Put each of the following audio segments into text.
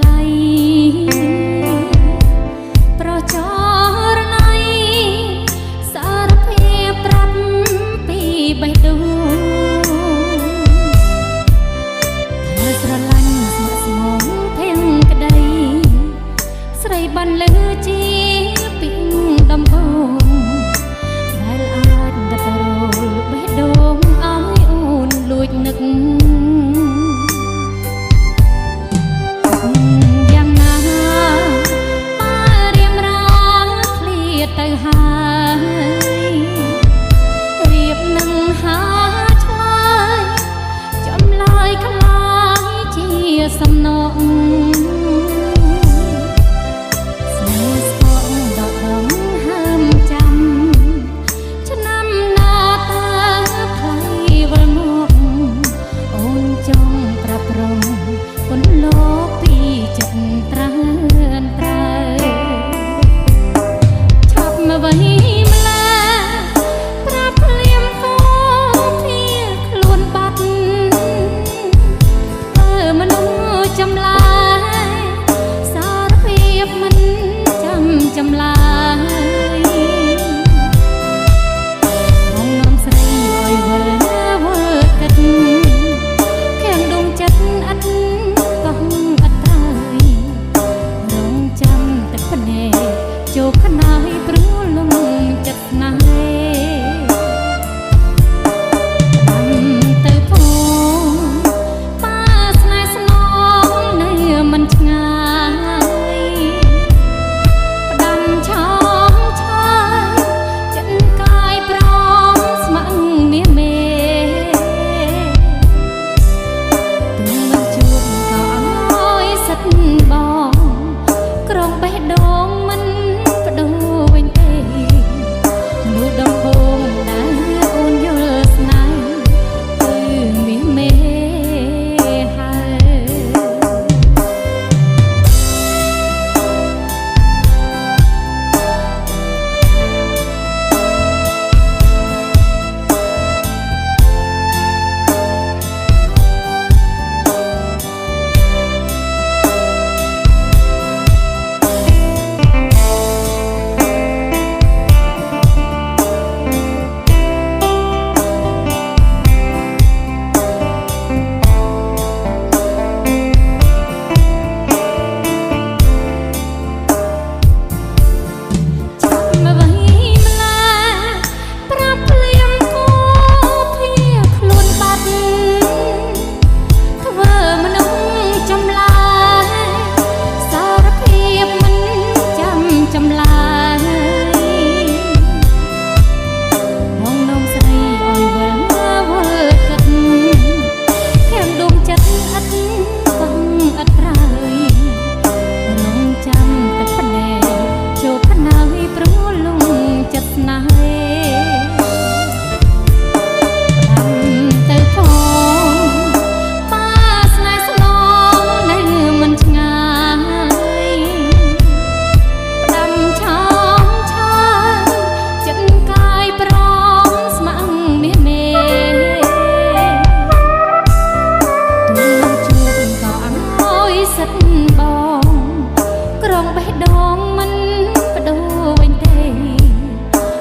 ឡៃប្រចរណៃសារភាពប្រាប់ពីបេះដូងតែស្រឡាញ់ស្មោះស្មងធៀងក្តីស្រីបានលឺជាពីដំបូងដែលអាចដិតរលបេះដូងឲ្យអូនលួចនឹកយ៉ាងណាបើរៀមរាឃ្លាតទៅហើយរៀបនឹងហាឆ្លើយចម្លើយខ្លាយជាសំណងស្នេហ៍ស្គងដកដងហើមចាំឆ្នាំណាតើថ្លៃវិលមកអូនចង់ប្រាប់ប្រងគុណលោកពីចិត្តត្រានត្រើឈប់មកវិញម្ល៉េះប្រាប់ភ្លាមក៏ភៀខ្លួនបាត់មនុស្សចម្លើយសារភាពមិនចាំចម្លើយបងនាំស្រីឲ្យវល់គិតខាងដួងចិត្តអត់កោះអត់ត្រើយរងចាំទឹកភ្នែកចូលខ្នើយព្រោះលងចិត្តស្នេហ៍ទៅពងប៉ាស្នេហ៍ស្នងនៅមិនឆ្ងាយផ្ដាំឆោមឆាយចិត្តកាយព្រមស្ម័គ្រមាសមេទូមិនជួបក៏ឲ្យសិតបងក្រុងបេះដូងមិនបដូរវិញទេ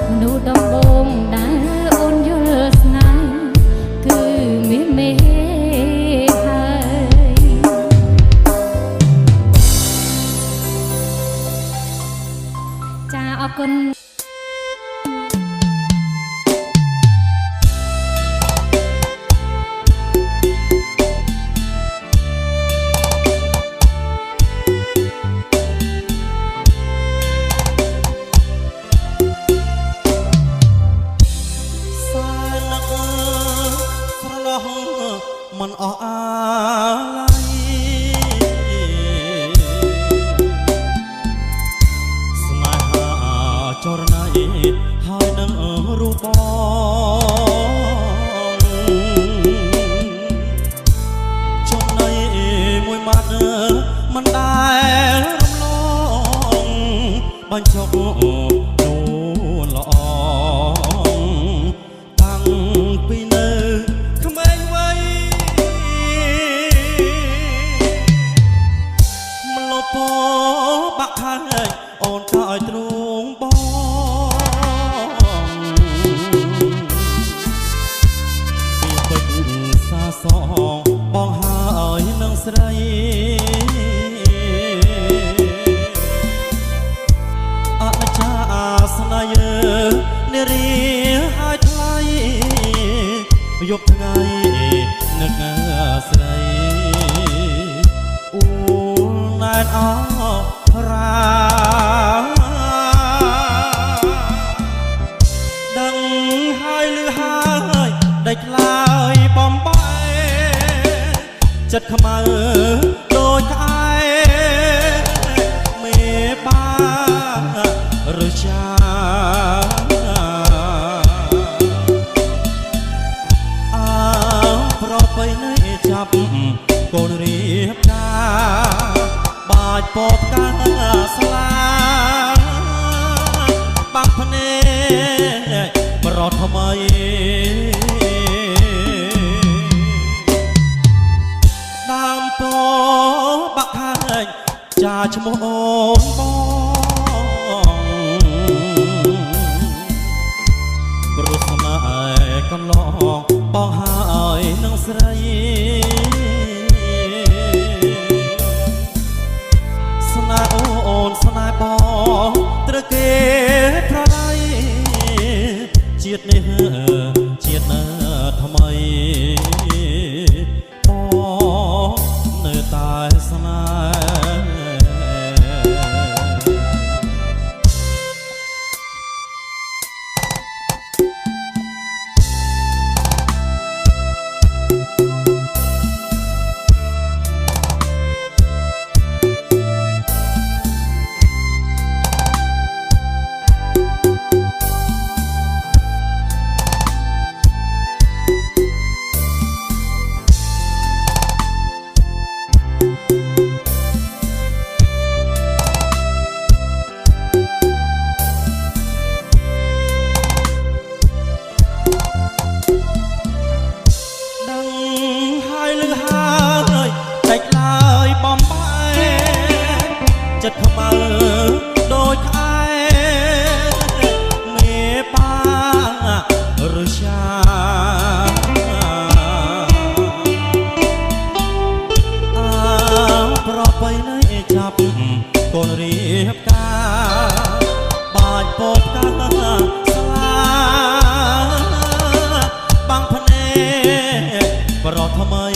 មនុស្សដំបូងដែលអូនយល់ស្នេហ៍គឺមាសមេហើយអរគុណមិនអស់អាឡ័យស្នេហាចរណៃហើយនឹងរូបបងចំណៃមួយម៉ាត់មិនដែលរំលងបញ្ចុកនួនល្អតាំងពីនៅក្មេងវ័យ ពបាក់ខាយអូនក៏ឲ្យទ្រង់បងពីពេចសាសងបងហើយនឹងស្រីអនិច្ចាស្នេហ៍យើងនារីហើយថ្លៃយប់ថ្ងៃនឹកស្រីអូណែនអរាដឹងហើយលឺហើយដាច់ថ្លៃបំបែចិត្តខ្មៅដូចក្អែមេបាឬចាប្របីនៃចាប់កូនរៀបការបាច់ពពកាស្លាបាំងភ្នែកបរត់ថ្មីដើមពោបាក់ខាញចាឈ្មោះអូនបងព្រោះស្នេហ៍កន្លងបងហើយនឹងស្រីស្នេហ៍អូនស្នេហ៍បងត្រូវគេប្រឡ័យជាតិនេះជាតិណាថ្មីបងនៅតែស្នេចិត្តខ្មៅដូចក្អែមេបាឬចាប្របីនៃចាប់កូនរៀបការបាច់ពពកាស្លាបាំងភ្នែកបរត់ថ្មី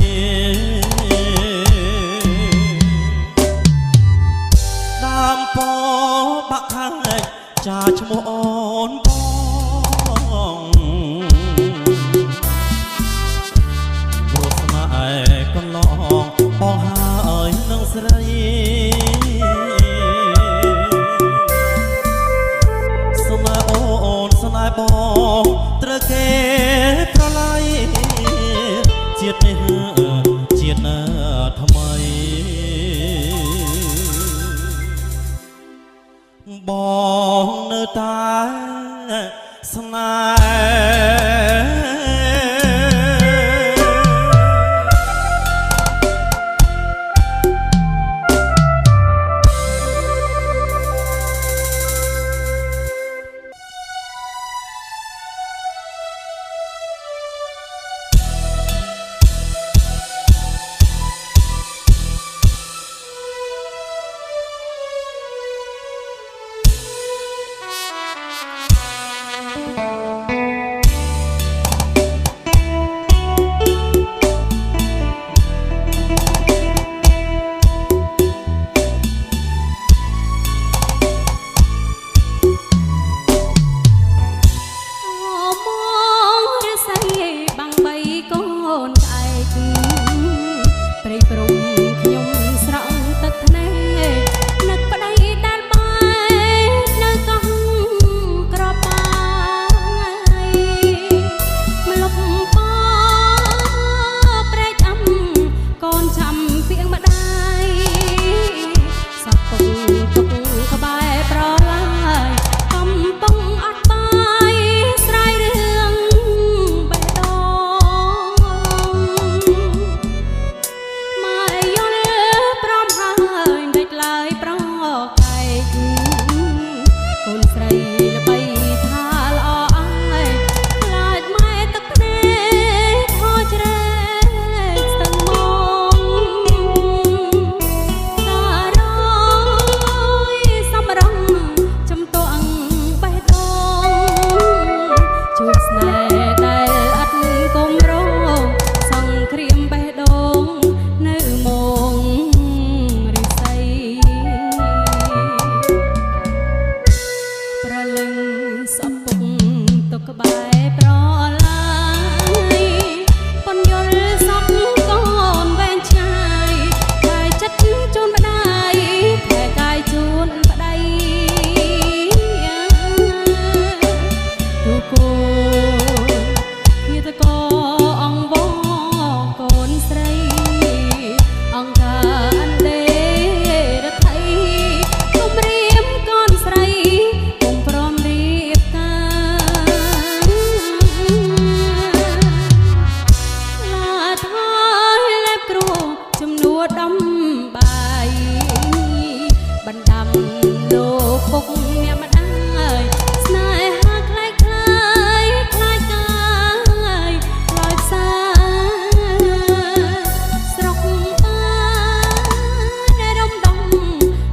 ដើមពោបាក់ខាញចាឈ្មោះអូនបងព្រោះស្នេហ៍កន្លងបងហើយនឹងស្រីស្នេហ៍អូនស្នេហ៍បងត្រូវគេប្រឡ័យជាតិនេះជាតិណាថ្មីបងនៅតែស្នេហ៍ ំលោកពុកអ្នកម្ដាយស្នេហាคล้ายคล้ายคล้ายកាយផ្លាយផ្សាស្រុកបានរំដំ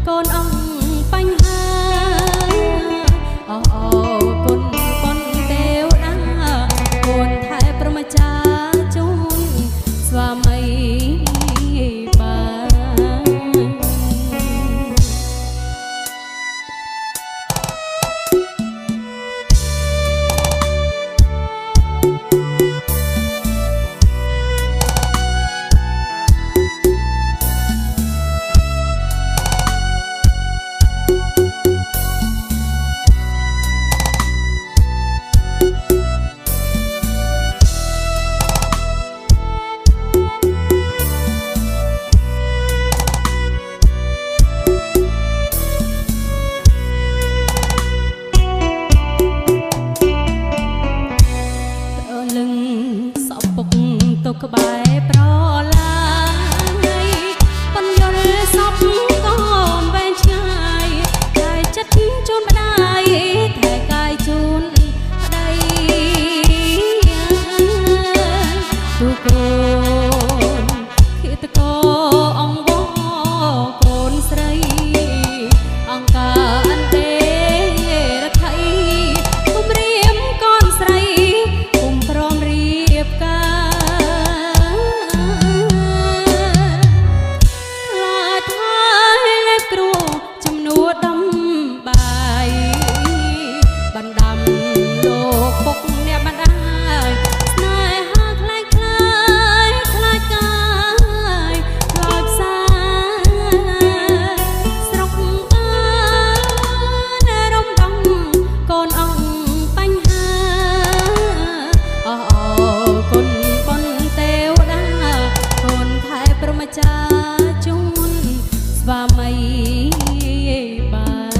កូនអង្គបញ្ហាអរគុណប៉ុនទេវតាគួនថែប្រមចាជូនស្វាមីបានក្បែរប្រឡាយប៉ុនយល់សពកូនវែងឆ្ងាយតែចិត្តជូនម្ដាយតែកាយជូនប្ដីទូកូនឃាតកោអង្វរកូនស្រីអង្ការអន្តេរថៃគុំរៀមកូនស្រីគុំព្រមរៀបការចាជូនស្វាមីបាន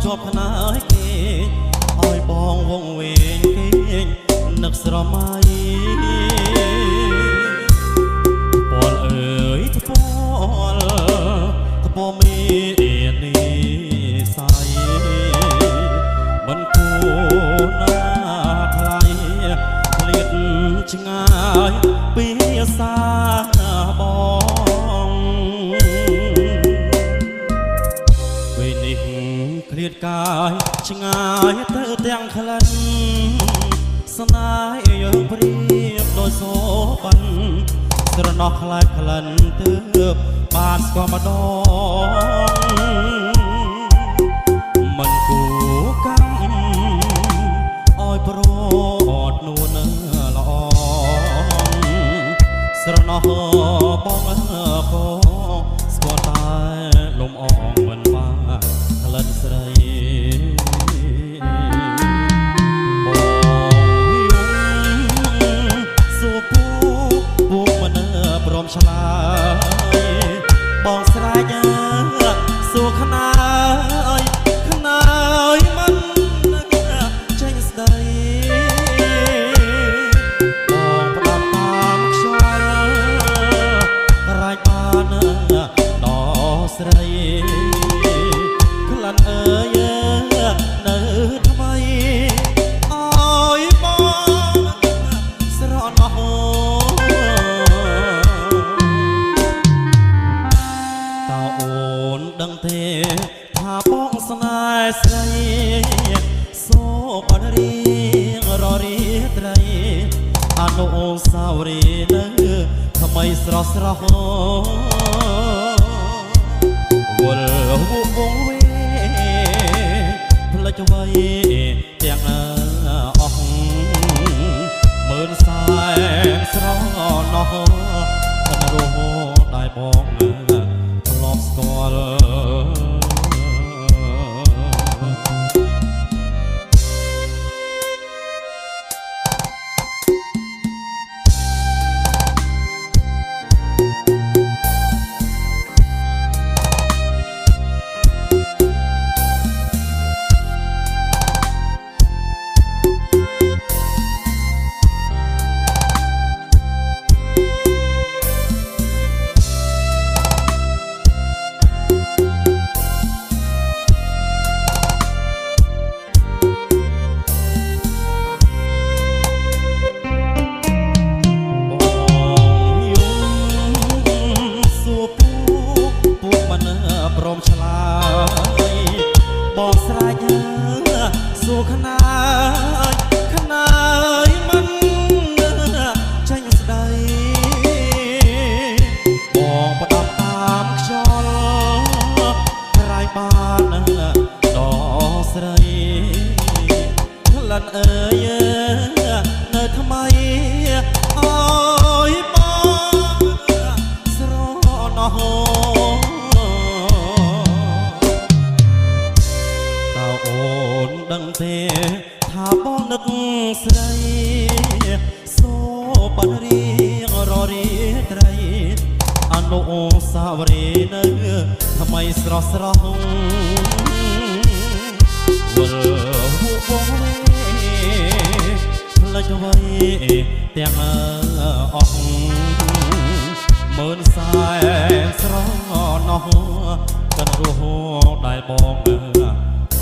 ជាប់ខ្នើយគេឲ្យបងវងវែងគេនឹកស្រមៃពលអើយថ្ពលមេនេះសៃមិនគួរណាថ្លៃលៀតឆ្ងាយពីសាបងពេលនេះឃ្លាតកាយឆ្ងាយទៅទាំងក្លិនស្នេហ៍យើងព្រៀបដោយសូបាន់ស្រណោះខ្លាចក្លិនទើបបានស្គាល់ម្ដងមិនគួរកម្មឲ្យប្រត់នួនល្អស្រណោះបងក៏ស្គាល់តែលំអងមិនបានក្លិនស្រីព្រមឆ្លើយបងស្រែកសួរខ្នើយមិនចេញស្ដីបងផ្ដាំតាមខ្យល់រាយបានដល់ស្រីក្លិនអើយ រីត្រីអនុសាវរីយ៍នៅថ្មីស្រស់ស្រស់វល់វងវេផ្លេចໄວទាំងអស់មើលសែនស្រស់ណោះរហូតដែលបងធ្លាប់ស្គាល់ព្រមឆ្លើយបងស្រែកសួរខ្នើយខ្នើយមិនចេញស្ដីបងផ្ដាំតាមខ្យល់ក្រៃបានដល់ស្រីក្លិនអើយនៅថ្មីអើយបងស្រណោះអូនដឹងទេថាបងនឹកស្រីសូបានរៀងររីត្រីអនុសាវរីយ៍នៅថ្មីស្រស់ស្រស់វល់វងវេផ្លេចໄວទាំងអស់មើលសែនស្រស់ណោះកិនរហូតដែលបង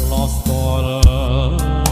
Lost all